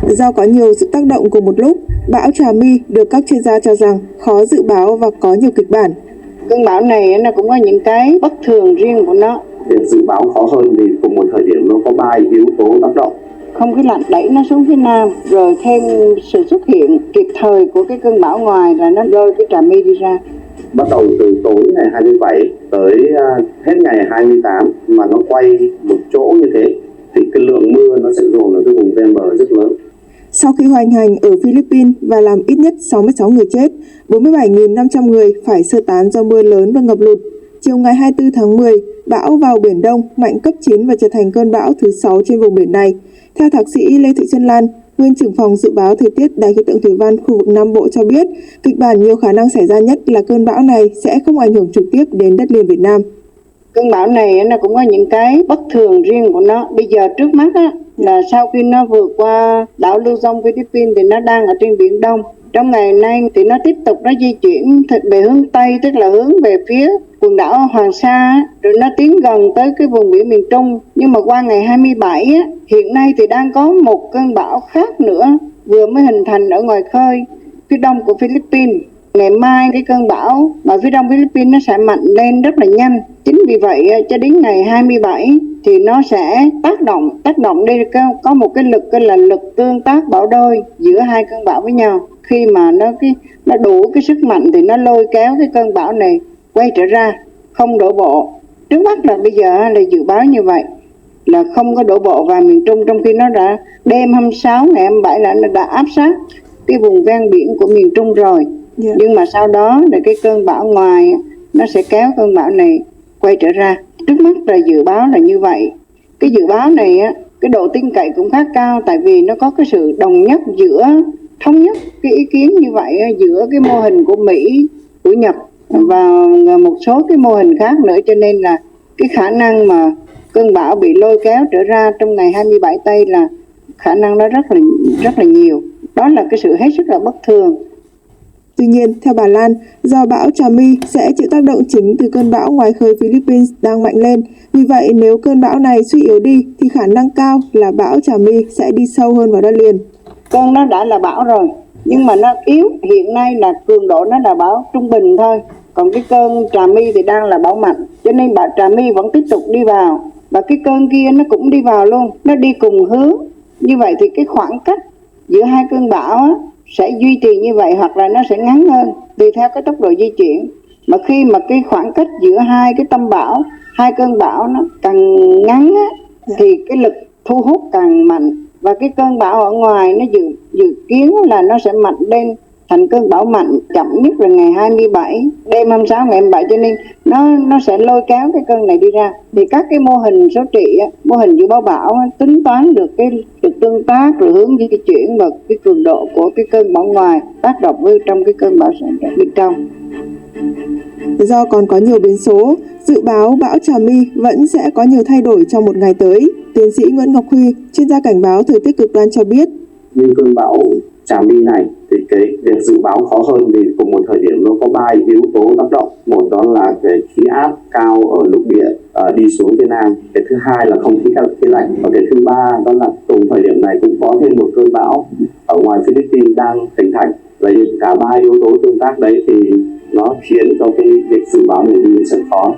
Do có nhiều sự tác động cùng một lúc, bão Trà My được các chuyên gia cho rằng khó dự báo và có nhiều kịch bản. Cơn bão này nó cũng có những cái bất thường riêng của nó. Việc dự báo khó hơn vì cùng một thời điểm nó có 3 yếu tố tác động. Không khí lạnh đẩy nó xuống phía nam, rồi thêm sự xuất hiện kịp thời của cái cơn bão ngoài là nó rơi cái Trà My đi ra. Bắt đầu từ tối ngày 27 tới hết ngày 28 mà nó quay một chỗ như thế thì cái lượng mưa nó sẽ dồn ở cái vùng ven bờ rất lớn. Sau khi hoành hành ở Philippines và làm ít nhất 66 người chết, 47.500 người phải sơ tán do mưa lớn và ngập lụt. Chiều ngày 24 tháng 10, bão vào Biển Đông mạnh cấp 9 và trở thành cơn bão thứ 6 trên vùng biển này. Theo thạc sĩ Lê Thị Xuân Lan, nguyên trưởng phòng dự báo thời tiết Đài khí tượng thủy văn khu vực Nam Bộ cho biết, kịch bản nhiều khả năng xảy ra nhất là cơn bão này sẽ không ảnh hưởng trực tiếp đến đất liền Việt Nam. Cơn bão này nó cũng có những cái bất thường riêng của nó. Bây giờ trước mắt là sau khi nó vượt qua đảo Luzon, Philippines thì nó đang ở trên Biển Đông. Trong ngày nay thì nó tiếp tục nó di chuyển về hướng Tây, tức là hướng về phía quần đảo Hoàng Sa, rồi nó tiến gần tới cái vùng biển miền Trung. Nhưng mà qua ngày 27 hiện nay thì đang có một cơn bão khác nữa vừa mới hình thành ở ngoài khơi phía đông của Philippines. Ngày mai cái cơn bão ở phía đông Philippines nó sẽ mạnh lên rất là nhanh. Chính vì vậy cho đến ngày 27 thì nó sẽ tác động đây có một cái lực là lực tương tác bão đôi giữa hai cơn bão với nhau. Khi mà nó đủ cái sức mạnh thì nó lôi kéo cái cơn bão này quay trở ra, không đổ bộ. Trước mắt là bây giờ là dự báo như vậy là không có đổ bộ vào miền Trung, trong khi nó đã đêm 26 ngày 27 là nó đã áp sát cái vùng ven biển của miền Trung rồi. Nhưng mà sau đó là cái cơn bão ngoài nó sẽ kéo cơn bão này quay trở ra. Trước mắt là dự báo là như vậy. Cái dự báo này cái độ tin cậy cũng khá cao, tại vì nó có cái sự thống nhất cái ý kiến như vậy giữa cái mô hình của Mỹ, của Nhật và một số cái mô hình khác nữa, cho nên là cái khả năng mà cơn bão bị lôi kéo trở ra trong ngày 27 Tây là khả năng nó rất là nhiều. Đó là cái sự hết sức là bất thường. Tuy nhiên, theo bà Lan, do bão Trà My sẽ chịu tác động chính từ cơn bão ngoài khơi Philippines đang mạnh lên. Vì vậy, nếu cơn bão này suy yếu đi thì khả năng cao là bão Trà My sẽ đi sâu hơn vào đất liền. Cơn nó đã là bão rồi, nhưng mà nó yếu. Hiện nay là cường độ nó là bão trung bình thôi. Còn cái cơn Trà My thì đang là bão mạnh. Cho nên bão Trà My vẫn tiếp tục đi vào. Và cái cơn kia nó cũng đi vào luôn. Nó đi cùng hướng. Như vậy thì cái khoảng cách giữa hai cơn bão sẽ duy trì như vậy, hoặc là nó sẽ ngắn hơn tùy theo cái tốc độ di chuyển. Mà khi mà cái khoảng cách giữa hai cái tâm bão, hai cơn bão nó càng ngắn thì cái lực thu hút càng mạnh. Và cái cơn bão ở ngoài nó dự kiến là nó sẽ mạnh lên thành cơn bão mạnh chậm nhất là ngày 27, đêm 26 ngày 27, cho nên nó sẽ lôi kéo cái cơn này đi ra. Thì các cái mô hình số trị, mô hình dự báo bão tính toán được cái sự tương tác rồi hướng di chuyển và cái cường độ của cái cơn bão ngoài tác động với trong cái cơn bão bên trong. Do còn có nhiều biến số, dự báo bão Trà My vẫn sẽ có nhiều thay đổi trong một ngày tới. Tiến sĩ Nguyễn Ngọc Huy, chuyên gia cảnh báo thời tiết cực đoan cho biết. Như cơn bão Trà My này thì cái việc dự báo khó hơn vì cùng một thời điểm nó có 3 yếu tố tác động. Một đó là cái khí áp cao ở lục địa đi xuống phía Nam. Cái thứ hai là không khí lạnh. Và cái thứ ba đó là cùng thời điểm này cũng có thêm một cơn bão ở ngoài Philippines đang hình thành. Vậy cả 3 yếu tố tương tác đấy thì nó khiến cho cái việc dự báo này đi rất khó.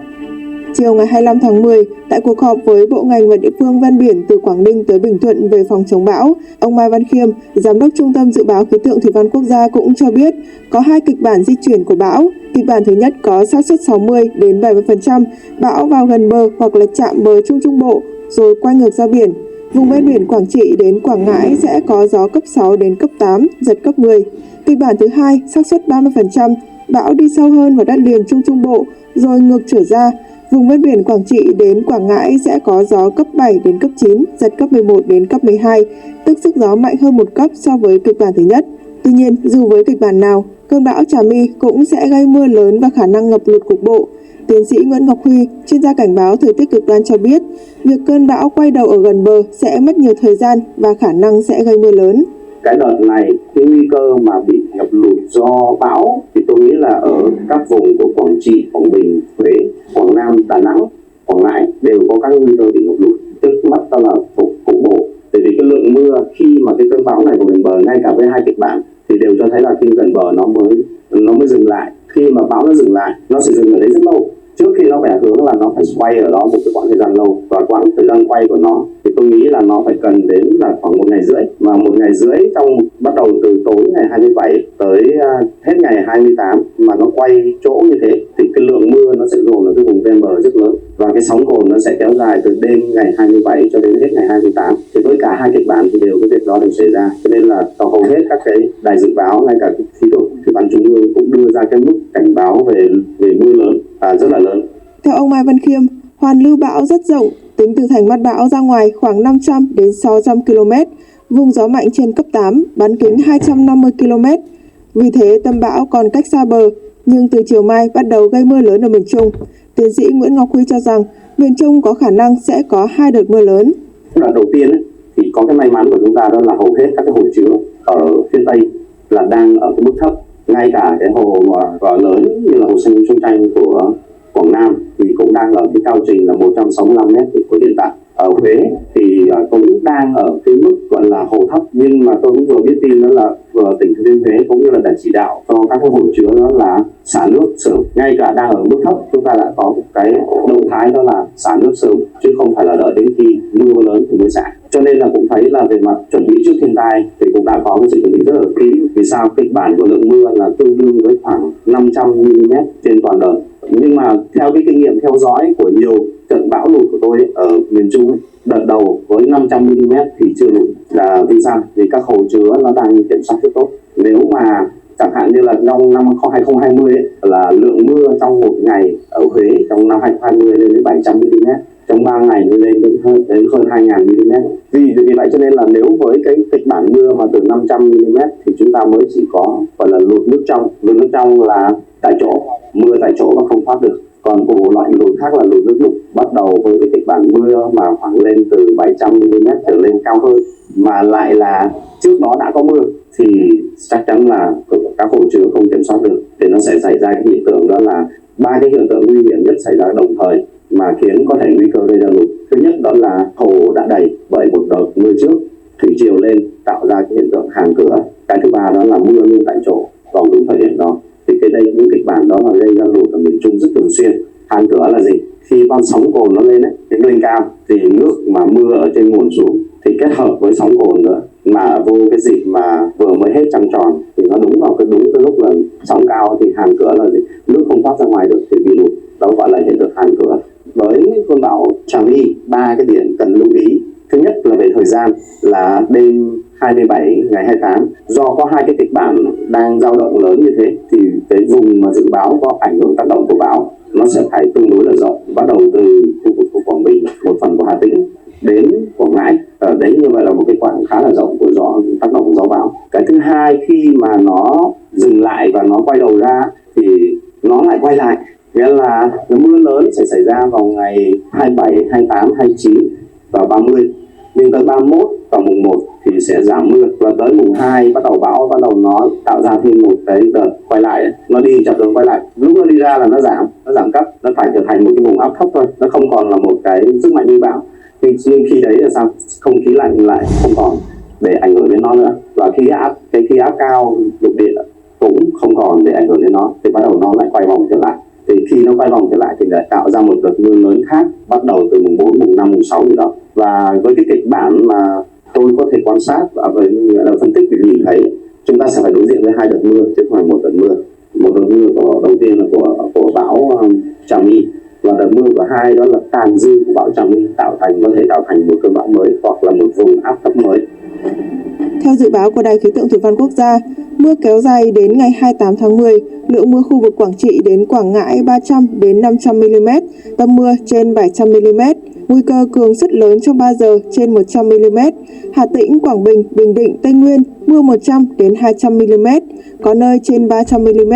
Chiều ngày 25 tháng 10, tại cuộc họp với bộ ngành và địa phương ven biển từ Quảng Ninh tới Bình Thuận về phòng chống bão, ông Mai Văn Khiêm, Giám đốc Trung tâm Dự báo Khí tượng Thủy văn Quốc gia cũng cho biết có 2 kịch bản di chuyển của bão. Kịch bản thứ nhất có xác suất 60 đến 70% bão vào gần bờ hoặc là chạm bờ Trung Bộ rồi quay ngược ra biển. Vùng ven biển Quảng Trị đến Quảng Ngãi sẽ có gió cấp 6 đến cấp 8, giật cấp 10. Kịch bản thứ hai, xác suất 30%, bão đi sâu hơn vào đất liền Trung Bộ rồi ngược trở ra. Vùng ven biển Quảng Trị đến Quảng Ngãi sẽ có gió cấp 7 đến cấp 9, giật cấp 11 đến cấp 12, tức sức gió mạnh hơn một cấp so với kịch bản thứ nhất. Tuy nhiên, dù với kịch bản nào, cơn bão Trà My cũng sẽ gây mưa lớn và khả năng ngập lụt cục bộ. Tiến sĩ Nguyễn Ngọc Huy, chuyên gia cảnh báo thời tiết cực đoan cho biết, việc cơn bão quay đầu ở gần bờ sẽ mất nhiều thời gian và khả năng sẽ gây mưa lớn. Cái đợt này, cái nguy cơ mà bị ngập lụt do bão thì tôi nghĩ là ở các vùng của Quảng Trị, Quảng Bình, Huế, Quảng Nam, Đà Nẵng, Quảng Ngãi đều có các nguy cơ bị ngập lụt. Trước mắt đó là cục bộ. Tại vì cái lượng lượng mưa khi mà cái cơn bão này vào gần bờ, ngay cả với hai kịch bản thì đều cho thấy là khi gần bờ nó mới dừng lại. Khi mà bão nó dừng lại, nó sẽ dừng ở đấy rất lâu. Trước khi nó phải hướng là nó phải quay ở đó một cái quãng thời gian lâu, và quãng thời gian quay của nó thì tôi nghĩ là nó phải cần đến là khoảng 1 ngày rưỡi. Mà 1 ngày rưỡi trong bắt đầu từ tối ngày 27 tới hết ngày 28 mà nó quay chỗ như thế thì cái lượng mưa nó sẽ dồn ở cái vùng ven bờ rất lớn, và cái sóng cồn nó sẽ kéo dài từ đêm ngày 27 cho đến hết ngày 28. Thì với cả hai kịch bản thì đều cái việc đó đều xảy ra, cho nên là hầu hết các cái đài dự báo, ngay cả khí tượng thủy văn trung ương cũng đưa ra cái mức cảnh báo về mưa lớn rất là lớn. Theo ông Mai Văn Khiêm, hoàn lưu bão rất rộng, tính từ thành mắt bão ra ngoài khoảng 500 đến 600 km, vùng gió mạnh trên cấp 8, bán kính 250 km. Vì thế tâm bão còn cách xa bờ, nhưng từ chiều mai bắt đầu gây mưa lớn ở miền Trung. Tiến sĩ Nguyễn Ngọc Huy cho rằng miền Trung có khả năng sẽ có 2 đợt mưa lớn. Đợt đầu tiên thì có cái may mắn của chúng ta đó là hầu hết các cái hồ chứa ở phía Tây là đang ở cái mức thấp. Ngay cả cái hồ mà lớn như là hồ Sông Tranh của Quảng Nam thì cũng đang ở cái cao trình là 165 m của hiện tại. Ở Huế thì cũng đang ở cái mức gọi là hồ thấp, nhưng mà tôi cũng vừa biết tin đó là tỉnh Thừa Thiên Huế cũng như là đã chỉ đạo cho các cái hồ chứa đó là xả nước sớm. Ngay cả đang ở mức thấp chúng ta đã có một cái động thái đó là xả nước sớm, chứ không phải là đợi đến khi mưa lớn thì mới xả. Cho nên là cũng thấy là về mặt chuẩn bị trước thiên tai thì cũng đã có cái sự chuẩn bị rất là kỹ. Vì sao? Kịch bản của lượng mưa là tương đương với khoảng 500 mm trên toàn đợt. Nhưng mà theo cái kinh nghiệm theo dõi của nhiều trận bão lụt của tôi ở miền Trung đợt đầu với 500 mm thì chưa lụt. Là vì sao? Vì các hồ chứa nó đang kiểm soát rất tốt. Nếu mà chẳng hạn như là trong năm 2020 là lượng mưa trong một ngày ở Huế trong năm 2020 lên đến 700 mm, trong 3 ngày lên đến hơn 2.000 mm. Vì vậy cho nên là nếu với cái kịch bản mưa mà từ 500 mm thì chúng ta mới chỉ có gọi là lụt nước trong. Lụt nước trong là tại chỗ, mưa tại chỗ mà không thoát được. Còn một loại lụt khác là lụt nước đục, bắt đầu với cái kịch bản mưa mà khoảng lên từ 700 mm trở lên cao hơn, mà lại là trước đó đã có mưa thì chắc chắn là các hồ chứa không kiểm soát được, thì nó sẽ xảy ra cái hiện tượng đó là 3 cái hiện tượng nguy hiểm nhất xảy ra đồng thời mà khiến có thể nguy cơ gây ra lụt. Thứ nhất đó là hồ đã đầy bởi một đợt mưa trước, thủy triều lên tạo ra cái hiện tượng hàn cửa. Cái thứ ba đó là mưa luôn tại chỗ vào đúng thời điểm đó. Thì cái đây những kịch bản đó là gây ra lụt ở miền Trung rất thường xuyên. Hàn cửa là gì? Khi con sóng cồn nó lên cái lên cao thì nước mà mưa ở trên nguồn xuống thì kết hợp với sóng cồn nữa mà vô cái dịp mà vừa mới hết trăng tròn thì nó đúng cái lúc là sóng cao thì hàn cửa là gì? Nước không thoát ra ngoài được thì bị lụt. Đó gọi là hiện tượng hàn cửa. Với cơn bão Trà My, 3 cái điểm cần lưu ý. Thứ nhất là về thời gian là đêm 27 ngày 28, do có 2 cái kịch bản đang dao động lớn như thế thì cái vùng mà dự báo có ảnh hưởng tác động của bão nó sẽ phải tương đối là rộng, bắt đầu từ khu vực của Quảng Bình, một phần của Hà Tĩnh đến Quảng Ngãi. Ở đấy như vậy là một cái khoảng khá là rộng của gió, tác động của gió bão. Cái thứ hai, khi mà nó dừng lại và nó quay đầu ra thì nó lại quay lại, nghĩa là cái mưa lớn sẽ xảy ra vào ngày 27, 28, 29 và 30. Nhưng tới 31 và mùng 1 thì sẽ giảm mưa, và tới mùng 2 bắt đầu bão bắt đầu nó tạo ra thêm một cái đợt quay lại, nó đi chập đường quay lại. Lúc nó đi ra là nó giảm cấp, nó phải trở thành một cái vùng áp thấp thôi, nó không còn là một cái sức mạnh như bão. Nhưng khi đấy là sao? Không khí lạnh lại không còn để ảnh hưởng đến nó nữa, và khí áp cao lục địa cũng không còn để ảnh hưởng đến nó, thì bắt đầu nó lại quay vòng trở lại. Thì khi nó quay vòng trở lại thì lại tạo ra một đợt mưa lớn khác, bắt đầu từ mùng 4, mùng 5, mùng 6 gì đó. Và với cái kịch bản mà tôi có thể quan sát và với phân tích để nhìn thấy, chúng ta sẽ phải đối diện với 2 đợt mưa chứ không phải một đợt mưa. Một đợt mưa đầu tiên là của bão Trà My, và đợt mưa thứ hai đó là tàn dư của bão Trà My có thể tạo thành một cơn bão mới hoặc là một vùng áp thấp mới. Theo dự báo của Đài khí tượng thủy văn quốc gia, mưa kéo dài đến ngày 28 tháng 10, lượng mưa khu vực Quảng Trị đến Quảng Ngãi 300 đến 500 mm, tâm mưa trên 700 mm, nguy cơ cường suất lớn trong 3 giờ trên 100 mm. Hà Tĩnh, Quảng Bình, Bình Định, Tây Nguyên mưa 100 đến 200 mm, có nơi trên 300 mm.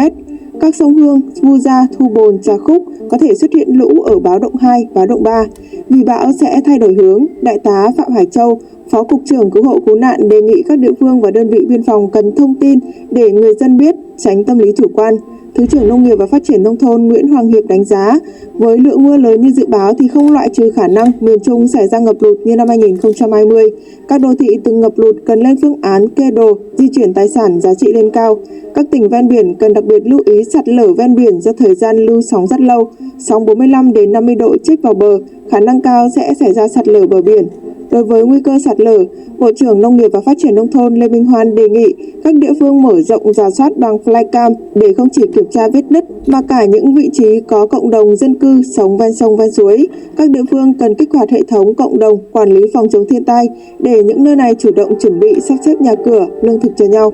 Các sông Hương, Vu Gia, Thu Bồn, Trà Khúc có thể xuất hiện lũ ở báo động 2, báo động 3. Vì bão sẽ thay đổi hướng, Đại tá Phạm Hải Châu, Phó Cục trưởng Cứu hộ Cứu nạn đề nghị các địa phương và đơn vị biên phòng cần thông tin để người dân biết, tránh tâm lý chủ quan. Thứ trưởng Nông nghiệp và Phát triển Nông thôn Nguyễn Hoàng Hiệp đánh giá, với lượng mưa lớn như dự báo thì không loại trừ khả năng miền Trung xảy ra ngập lụt như năm 2020. Các đô thị từng ngập lụt cần lên phương án kê đồ, di chuyển tài sản giá trị lên cao. Các tỉnh ven biển cần đặc biệt lưu ý sạt lở ven biển do thời gian lưu sóng rất lâu, sóng 45 đến 50 độ chích vào bờ, khả năng cao sẽ xảy ra sạt lở bờ biển. Đối với nguy cơ sạt lở, Bộ trưởng Nông nghiệp và Phát triển Nông thôn Lê Minh Hoan đề nghị các địa phương mở rộng rà soát bằng flycam để không chỉ kiểm tra vết nứt mà cả những vị trí có cộng đồng dân cư sống ven sông ven suối. Các địa phương cần kích hoạt hệ thống cộng đồng quản lý phòng chống thiên tai để những nơi này chủ động chuẩn bị sắp xếp nhà cửa, lương thực cho nhau.